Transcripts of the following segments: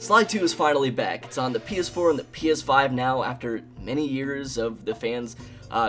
Sly 2 is finally back. It's on the PS4 and the PS5 now after many years of the fans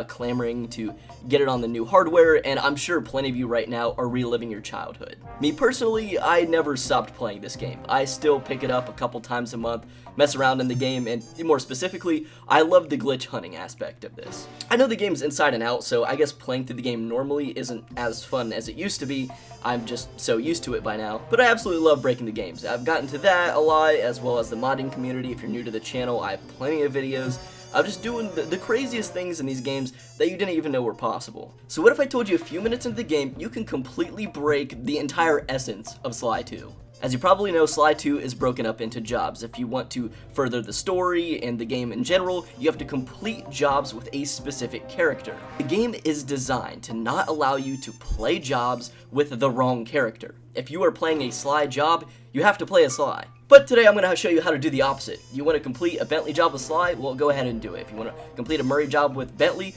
clamoring to get it on the new hardware, and I'm sure plenty of you right now are reliving your childhood. Me personally, I never stopped playing this game. I still pick it up a couple times a month, mess around in the game, and more specifically, I love the glitch hunting aspect of this. I know the game's inside and out, so I guess playing through the game normally isn't as fun as it used to be. I'm just so used to it by now, but I absolutely love breaking the games. I've gotten to that a lot, as well as the modding community. If you're new to the channel, I have plenty of videos of just doing the craziest things in these games that you didn't even know were possible. So what if I told you a few minutes into the game, you can completely break the entire essence of Sly 2? As you probably know, Sly 2 is broken up into jobs. If you want to further the story and the game in general, you have to complete jobs with a specific character. The game is designed to not allow you to play jobs with the wrong character. If you are playing a Sly job, you have to play a Sly. But today I'm going to show you how to do the opposite. You want to complete a Bentley job with Sly? Well, go ahead and do it. If you want to complete a Murray job with Bentley,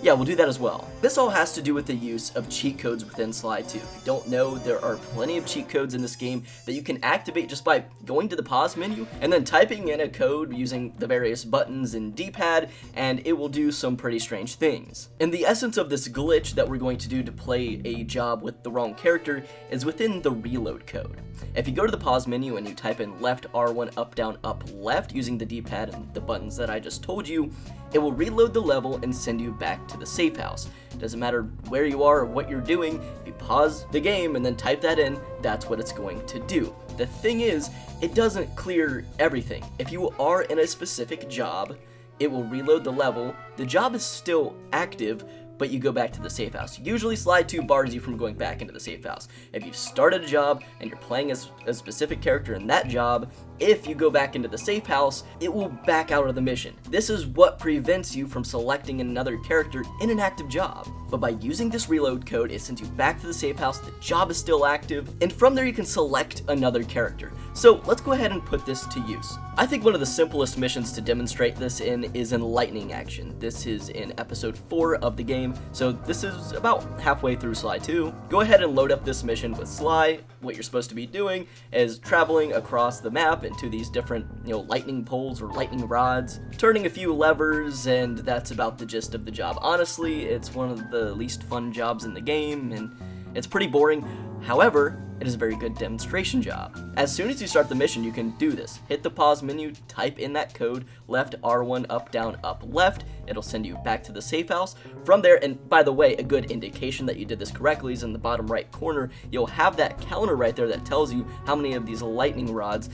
yeah, we'll do that as well. This all has to do with the use of cheat codes within Sly 2. If you don't know, there are plenty of cheat codes in this game that you can activate just by going to the pause menu and then typing in a code using the various buttons and D-pad, and it will do some pretty strange things. And the essence of this glitch that we're going to do to play a job with the wrong character is within the reload code. If you go to the pause menu and you type in left R1 up down up left using the D-pad and the buttons that I just told you, it will reload the level and send you back to the safe house. It doesn't matter where you are or what you're doing, if you pause the game and then type that in, that's what it's going to do. The thing is, it doesn't clear everything. If you are in a specific job, it will reload the level. The job is still active, but you go back to the safe house. Usually Sly 2 bars you from going back into the safe house. If you've started a job and you're playing as a specific character in that job, if you go back into the safe house, it will back out of the mission. This is what prevents you from selecting another character in an active job. But by using this reload code, it sends you back to the safe house, the job is still active, and from there you can select another character. So let's go ahead and put this to use. I think one of the simplest missions to demonstrate this in is in Lightning Action. This is in episode 4 of the game, so this is about halfway through Sly 2. Go ahead and load up this mission with Sly. What you're supposed to be doing is traveling across the map into these different, lightning poles or lightning rods, turning a few levers, and that's about the gist of the job. Honestly, it's one of the least fun jobs in the game, and it's pretty boring. However, it is a very good demonstration job. As soon as you start the mission, you can do this. Hit the pause menu, type in that code, left R1 up down up left. It'll send you back to the safe house. From there, and by the way, a good indication that you did this correctly is in the bottom right corner. You'll have that counter right there that tells you how many of these lightning rods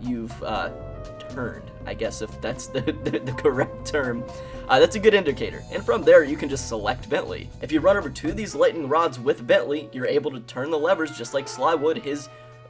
you've turned, I guess, if that's the correct term. That's a good indicator. And from there, you can just select Bentley. If you run over to these lightning rods with Bentley, you're able to turn the levers just like Sly would.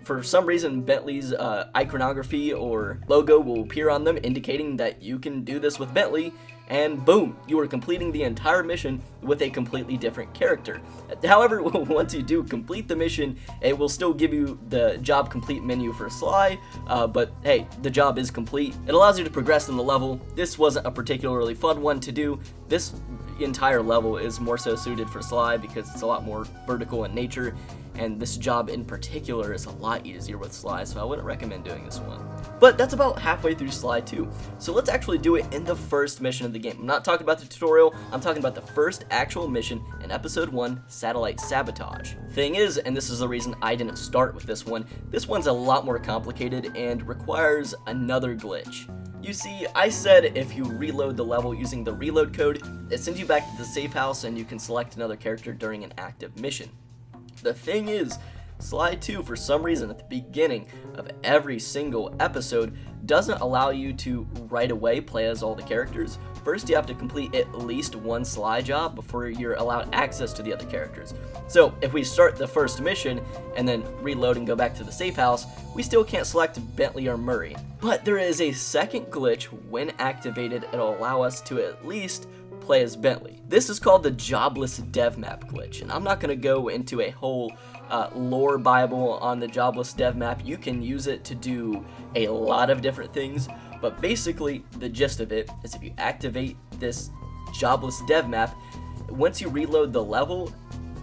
For some reason, Bentley's iconography or logo will appear on them, indicating that you can do this with Bentley, and boom, you are completing the entire mission with a completely different character. However, once you do complete the mission, it will still give you the job complete menu for Sly, but hey, the job is complete. It allows you to progress in the level. This wasn't a particularly fun one to do. This entire level is more so suited for Sly because it's a lot more vertical in nature, and this job in particular is a lot easier with Sly, so I wouldn't recommend doing this one. But that's about halfway through Sly 2, so let's actually do it in the first mission of the game. I'm not talking about the tutorial, I'm talking about the first actual mission in episode 1, Satellite Sabotage. Thing is, and this is the reason I didn't start with this one's a lot more complicated and requires another glitch. You see, I said if you reload the level using the reload code, it sends you back to the safe house and you can select another character during an active mission. The thing is, Sly 2, for some reason, at the beginning of every single episode, doesn't allow you to right away play as all the characters. First, you have to complete at least one Sly job before you're allowed access to the other characters. So, if we start the first mission and then reload and go back to the safe house, we still can't select Bentley or Murray. But there is a second glitch. When activated, it'll allow us to at least play as Bentley. This is called the Jobless Dev Map glitch, and I'm not going to go into a whole lore bible on the Jobless Dev Map. You can use it to do a lot of different things, but basically the gist of it is if you activate this Jobless Dev Map, once you reload the level,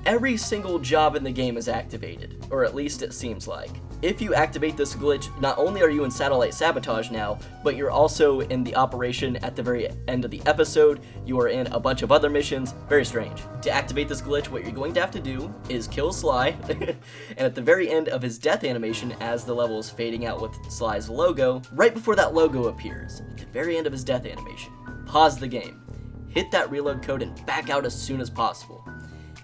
every single job in the game is activated, or at least it seems like. if you activate this glitch, not only are you in Satellite Sabotage now, but you're also in the operation at the very end of the episode. You are in a bunch of other missions. Very strange. To activate this glitch, what you're going to have to do is kill Sly, and at the very end of his death animation, as the level is fading out with Sly's logo, right before that logo appears, at the very end of his death animation, pause the game, hit that reload code, and back out as soon as possible.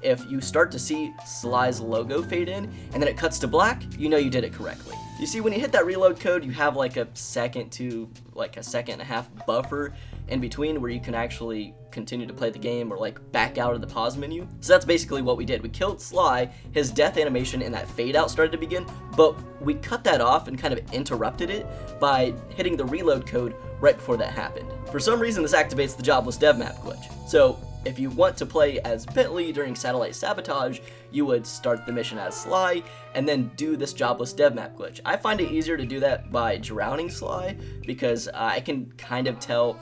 If you start to see Sly's logo fade in, and then it cuts to black, you know you did it correctly. You see, when you hit that reload code, you have like a second to like a second and a half buffer in between where you can actually continue to play the game or like back out of the pause menu. So that's basically what we did. We killed Sly, his death animation and that fade out started to begin, but we cut that off and kind of interrupted it by hitting the reload code right before that happened. For some reason, this activates the Jobless Dev Map glitch. So if you want to play as Bentley during Satellite Sabotage, you would start the mission as Sly, and then do this Jobless Dev Map glitch. I find it easier to do that by drowning Sly, because I can kind of tell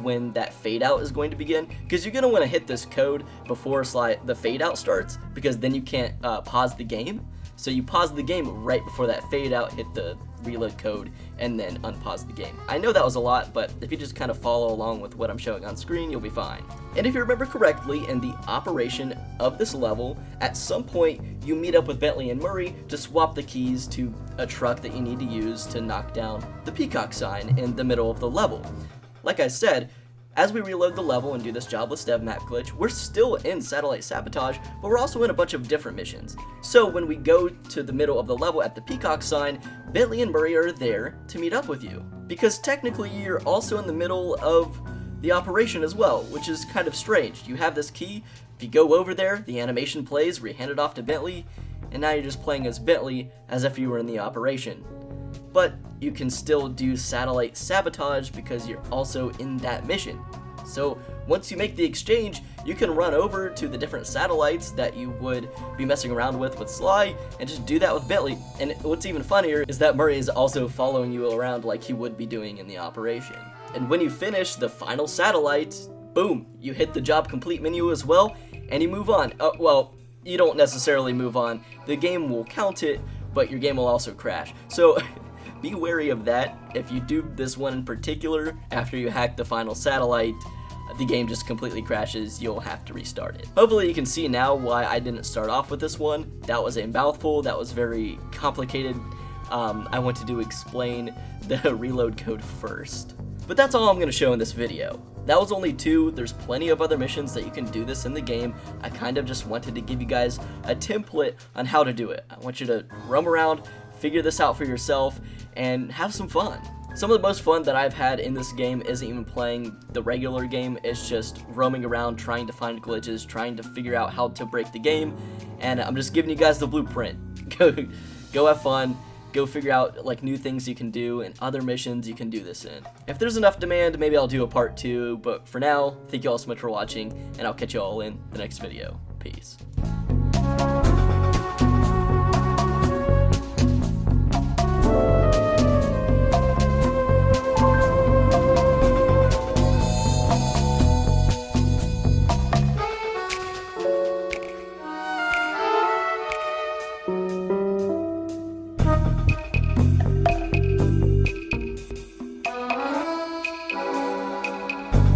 when that fade out is going to begin, because you're going to want to hit this code before the fade out starts, because then you can't pause the game. So you pause the game right before that fade out, hit the reload code, and then unpause the game. I know that was a lot, but if you just kind of follow along with what I'm showing on screen, you'll be fine. And if you remember correctly, in the operation of this level, at some point you meet up with Bentley and Murray to swap the keys to a truck that you need to use to knock down the peacock sign in the middle of the level. Like I said, as we reload the level and do this Jobless Dev Map glitch, we're still in Satellite Sabotage, but we're also in a bunch of different missions. So when we go to the middle of the level at the peacock sign, Bentley and Murray are there to meet up with you. Because technically you're also in the middle of the operation as well, which is kind of strange. You have this key, if you go over there, the animation plays where you hand it off to Bentley, and now you're just playing as Bentley as if you were in the operation. But you can still do Satellite Sabotage because you're also in that mission. So once you make the exchange, you can run over to the different satellites that you would be messing around with Sly, and just do that with Bentley. And what's even funnier is that Murray is also following you around like he would be doing in the operation. And when you finish the final satellite, boom, you hit the job complete menu as well, and you move on. Well, you don't necessarily move on. The game will count it, but your game will also crash. So be wary of that. If you do this one in particular, after you hack the final satellite, the game just completely crashes. You'll have to restart it. Hopefully you can see now why I didn't start off with this one. That was a mouthful. That was very complicated. I wanted to explain the reload code first. But that's all I'm going to show in this video. That was only 2, there's plenty of other missions that you can do this in the game. I kind of just wanted to give you guys a template on how to do it. I want you to roam around, figure this out for yourself, and have some fun. Some of the most fun that I've had in this game isn't even playing the regular game, it's just roaming around trying to find glitches, trying to figure out how to break the game, and I'm just giving you guys the blueprint. Go have fun. Go figure out like new things you can do and other missions you can do this in. If there's enough demand, maybe I'll do a part 2, but for now, thank you all so much for watching, and I'll catch you all in the next video. Peace.